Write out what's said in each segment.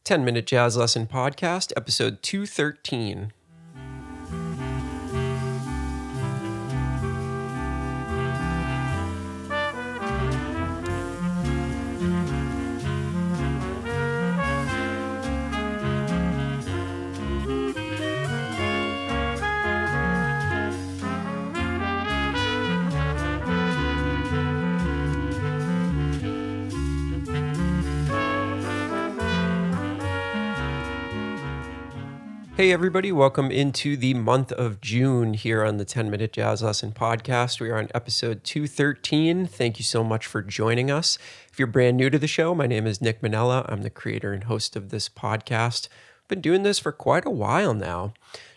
10-Minute Jazz Lesson Podcast, episode 213. Hey everybody, welcome into the month of June here on the 10-Minute Jazz Lesson Podcast. We are on episode 213. Thank you so much for joining us. If you're brand new to the show, my name is Nick Manella. I'm the creator and host of this podcast. I've been doing this for quite a while now.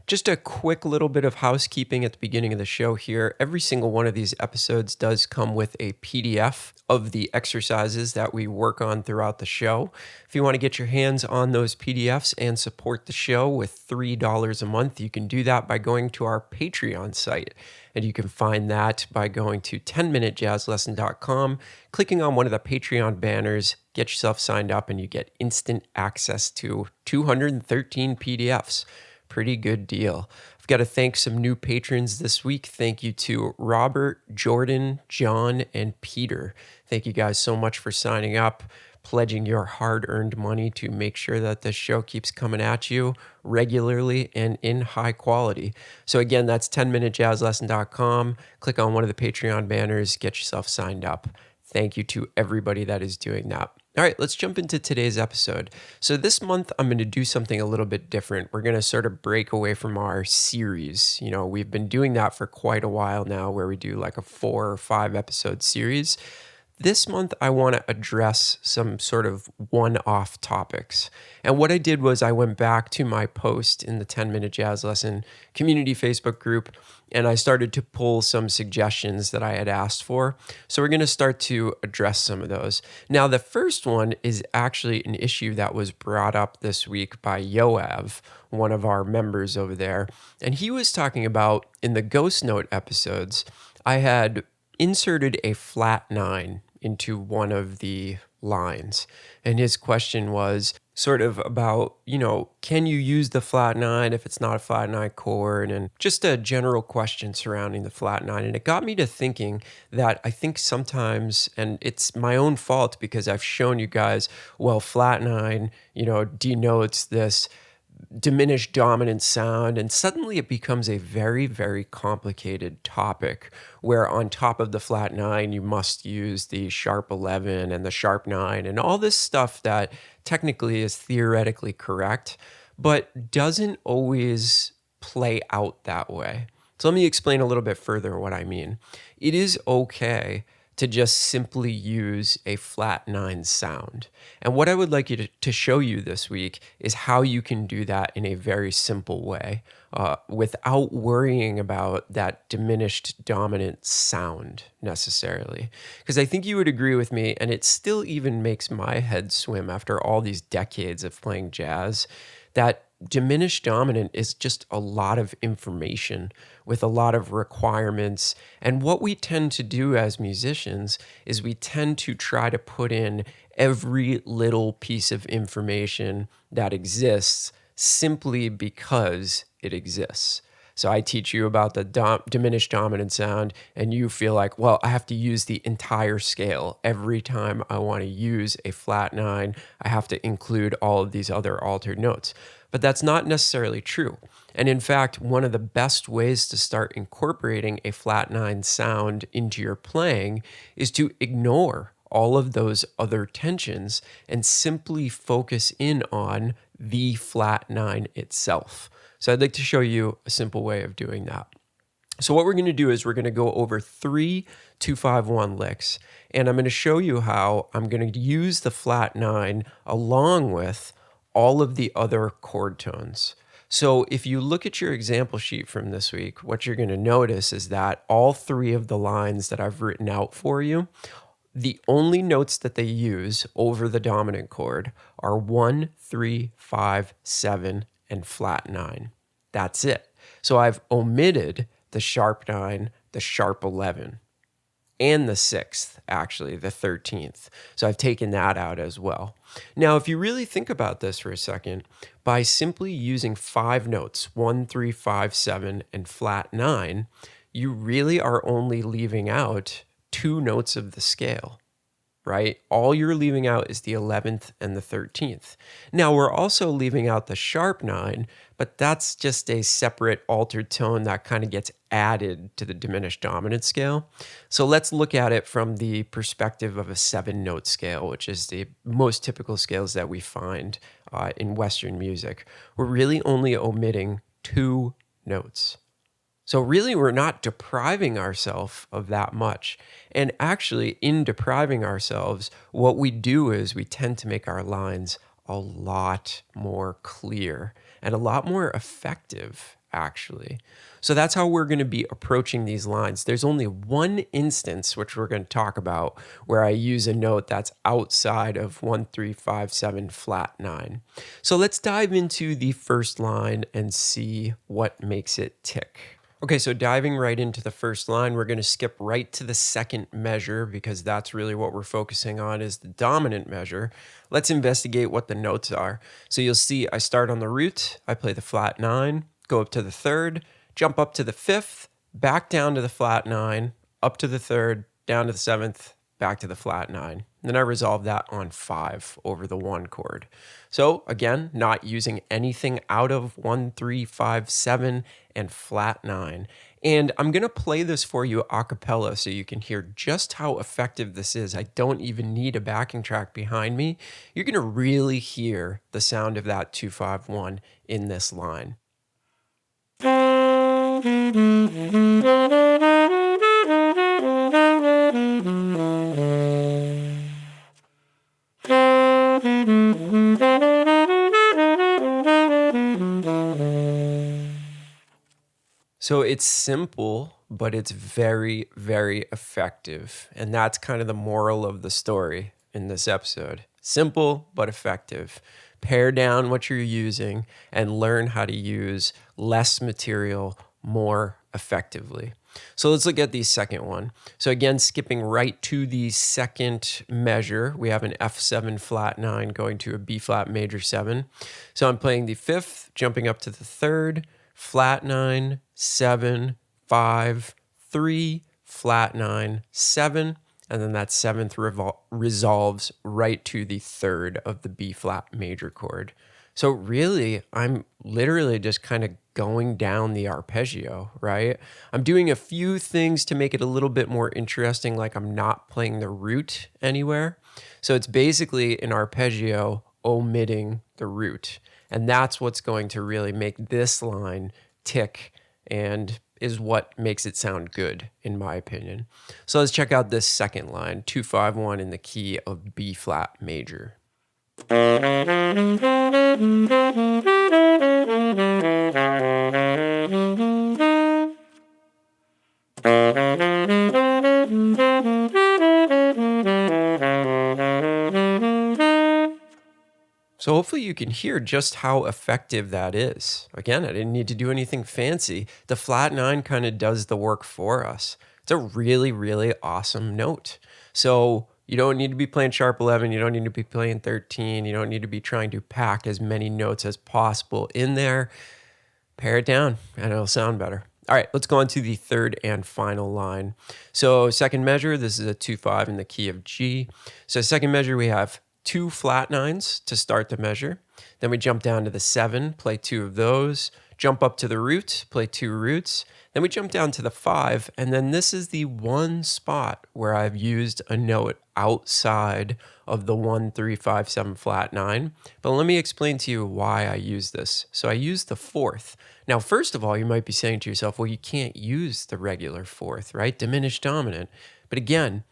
Just a quick little bit of housekeeping at the beginning of the show here. Every single one of these episodes does come with a PDF of the exercises that we work on throughout the show. If you want to get your hands on those PDFs and support the show with $3 a month, you can do that by going to our Patreon site. And you can find that by going to 10minutejazzlesson.com, clicking on one of the Patreon banners, get yourself signed up, and you get instant access to 213 PDFs. Pretty good deal. I've got to thank some new patrons this week. Thank you to Robert, Jordan, John, and Peter. Thank you guys so much for signing up, pledging your hard-earned money to make sure that this show keeps coming at you regularly and in high quality. So again, that's 10minutejazzlesson.com. Click on one of the Patreon banners, get yourself signed up. Thank you to everybody that is doing that. All right, let's jump into today's episode. So this month, I'm going to do something a little bit different. We're going to sort of break away from our series. You know, we've been doing that for quite a while now, where we do like a 4 or 5 episode series. This month, I want to address some sort of one-off topics. And what I did was I went back to my post in the 10-Minute Jazz Lesson community Facebook group, and I started to pull some suggestions that I had asked for. So we're going to start to address some of those. Now, the first one is actually an issue that was brought up this week by Yoav, one of our members over there. And he was talking about, in the Ghost Note episodes, I had inserted a flat 9 into one of the lines. And his question was sort of about, can you use the flat 9 if it's not a flat 9 chord? And just a general question surrounding the flat 9. And it got me to thinking that I think sometimes, and it's my own fault because I've shown you guys, well, flat 9, denotes this diminished dominant sound, and suddenly it becomes a very, very complicated topic where on top of the flat 9 you must use the sharp 11 and the sharp 9 and all this stuff that technically is theoretically correct but doesn't always play out that way. So let me explain a little bit further what I mean. It is okay to just simply use a flat 9 sound. And what I would like you to show you this week is how you can do that in a very simple way without worrying about that diminished dominant sound necessarily. Because I think you would agree with me, and it still even makes my head swim after all these decades of playing jazz, that diminished dominant is just a lot of information with a lot of requirements. And what we tend to do as musicians is we tend to try to put in every little piece of information that exists simply because it exists. So I teach you about the diminished dominant sound, and you feel like, well, I have to use the entire scale. Every time I want to use a flat 9, I have to include all of these other altered notes. But that's not necessarily true. And in fact, one of the best ways to start incorporating a flat 9 sound into your playing is to ignore all of those other tensions and simply focus in on the flat 9 itself. So I'd like to show you a simple way of doing that. So what we're going to do is we're going to go over 3 2-5-1 licks, and I'm going to show you how I'm going to use the flat 9 along with all of the other chord tones. So if you look at your example sheet from this week, what you're going to notice is that all 3 of the lines that I've written out for you, the only notes that they use over the dominant chord are 1, 3, 5, 7, and flat 9. That's it. So I've omitted the sharp 9, the sharp 11. and the 6th, actually, the 13th. So I've taken that out as well. Now, if you really think about this for a second, by simply using 5 notes, 1, 3, 5, 7, and flat 9, you really are only leaving out 2 notes of the scale, right? All you're leaving out is the 11th and the 13th. Now, we're also leaving out the sharp 9, but that's just a separate altered tone that kind of gets added to the diminished dominant scale. So let's look at it from the perspective of a 7-note scale, which is the most typical scales that we find in Western music. We're really only omitting 2 notes. So really, we're not depriving ourselves of that much. And actually, in depriving ourselves, what we do is we tend to make our lines a lot more clear and a lot more effective, actually. So that's how we're going to be approaching these lines. There's only one instance, which we're going to talk about, where I use a note that's outside of 1, 3, 5, 7, flat 9. So let's dive into the first line and see what makes it tick. Okay, so diving right into the first line, we're going to skip right to the second measure because that's really what we're focusing on is the dominant measure. Let's investigate what the notes are. So you'll see I start on the root, I play the flat 9, go up to the 3rd, jump up to the 5th, back down to the flat 9, up to the 3rd, down to the 7th, back to the flat 9. Then I resolve that on 5 over the 1 chord. So again, not using anything out of 1, 3, 5, 7, and flat 9. And I'm going to play this for you a cappella so you can hear just how effective this is. I don't even need a backing track behind me. You're going to really hear the sound of that 2-5-1 in this line. So it's simple, but it's very, very effective. And that's kind of the moral of the story in this episode. Simple, but effective. Pare down what you're using and learn how to use less material more effectively. So let's look at the second one. So again, skipping right to the second measure, we have an F7 flat 9 going to a B flat major 7. So I'm playing the 5th, jumping up to the 3rd, flat 9, 7, 5, 3, flat 9, 7, and then that 7th resolves right to the 3rd of the B flat major chord. So really, I'm literally just kind of going down the arpeggio, right? I'm doing a few things to make it a little bit more interesting, like I'm not playing the root anywhere. So it's basically an arpeggio omitting the root. And that's what's going to really make this line tick and is what makes it sound good, in my opinion. So let's check out this second line, 2-5-1 in the key of B flat major. So hopefully you can hear just how effective that is. Again, I didn't need to do anything fancy. The flat 9 kind of does the work for us. It's a really, really awesome note. So you don't need to be playing sharp 11. You don't need to be playing 13. You don't need to be trying to pack as many notes as possible in there. Pare it down and it'll sound better. All right, let's go on to the third and final line. So second measure, this is a 2-5 in the key of G. So second measure, we have 2 flat 9s to start the measure. Then we jump down to the 7, play 2 of those, jump up to the root, play 2 roots. Then we jump down to the 5, and then this is the one spot where I've used a note outside of the 1, 3, 5, 7 flat 9. But let me explain to you why I use this. So I use the 4th. Now, first of all, you might be saying to yourself, well, you can't use the regular 4th, right? Diminished dominant. But again,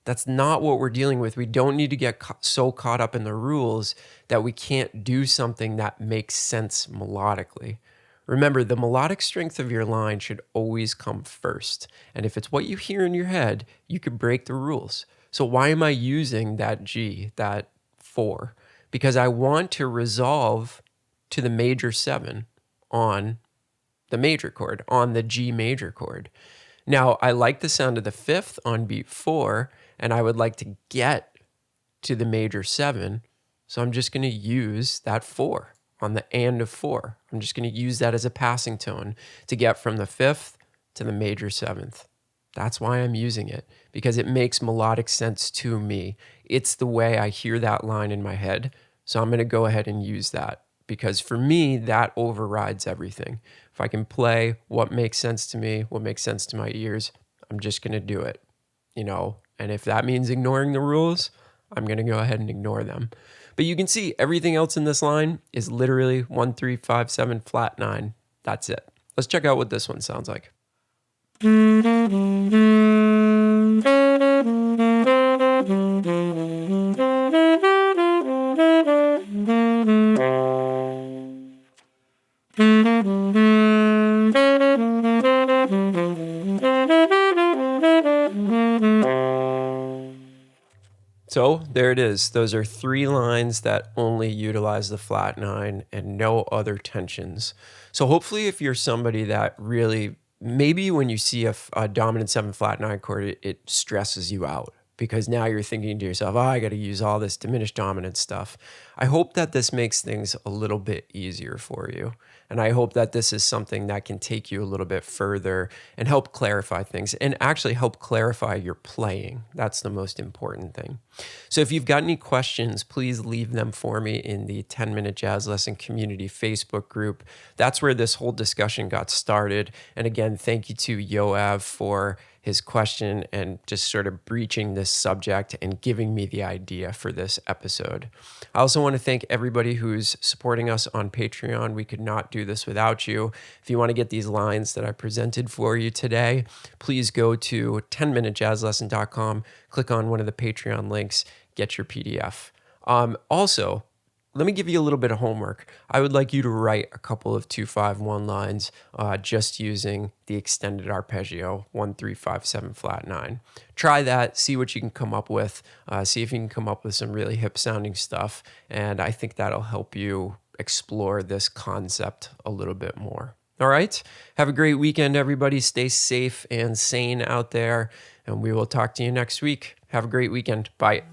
that's not what we're dealing with. We don't need to get so caught up in the rules that we can't do something that makes sense melodically. Remember, the melodic strength of your line should always come first. And if it's what you hear in your head, you could break the rules. So why am I using that G, that 4? Because I want to resolve to the major 7 on the major chord, on the G major chord. Now, I like the sound of the fifth on beat 4, and I would like to get to the major 7. So I'm just going to use that 4 on the and of 4. I'm just going to use that as a passing tone to get from the 5th to the major 7th. That's why I'm using it, because it makes melodic sense to me. It's the way I hear that line in my head. So I'm going to go ahead and use that, because for me, that overrides everything. If I can play what makes sense to me, what makes sense to my ears, I'm just going to do it, And if that means ignoring the rules, I'm going to go ahead and ignore them. But you can see everything else in this line is literally 1, 3, 5, 7, flat 9. That's it. Let's check out what this one sounds like. So there it is. Those are 3 lines that only utilize the flat 9 and no other tensions. So hopefully if you're somebody that really, maybe when you see a dominant 7 flat 9 chord, it stresses you out, because now you're thinking to yourself, I got to use all this diminished dominant stuff. I hope that this makes things a little bit easier for you. And I hope that this is something that can take you a little bit further and help clarify things, and actually help clarify your playing. That's the most important thing. So if you've got any questions, please leave them for me in the 10-Minute Jazz Lesson Community Facebook group. That's where this whole discussion got started. And again, thank you to Yoav for his question and just sort of breaching this subject and giving me the idea for this episode. I also want to thank everybody who's supporting us on Patreon. We could not do this without you. If you want to get these lines that I presented for you today, please go to 10minutejazzlesson.com, click on one of the Patreon links, get your PDF. Also, let me give you a little bit of homework. I would like you to write a couple of 2-5-1 lines just using the extended arpeggio, 1, 3, 5, 7, flat 9. Try that, see what you can come up with, see if you can come up with some really hip sounding stuff. And I think that'll help you explore this concept a little bit more. All right. Have a great weekend, everybody. Stay safe and sane out there. And we will talk to you next week. Have a great weekend. Bye.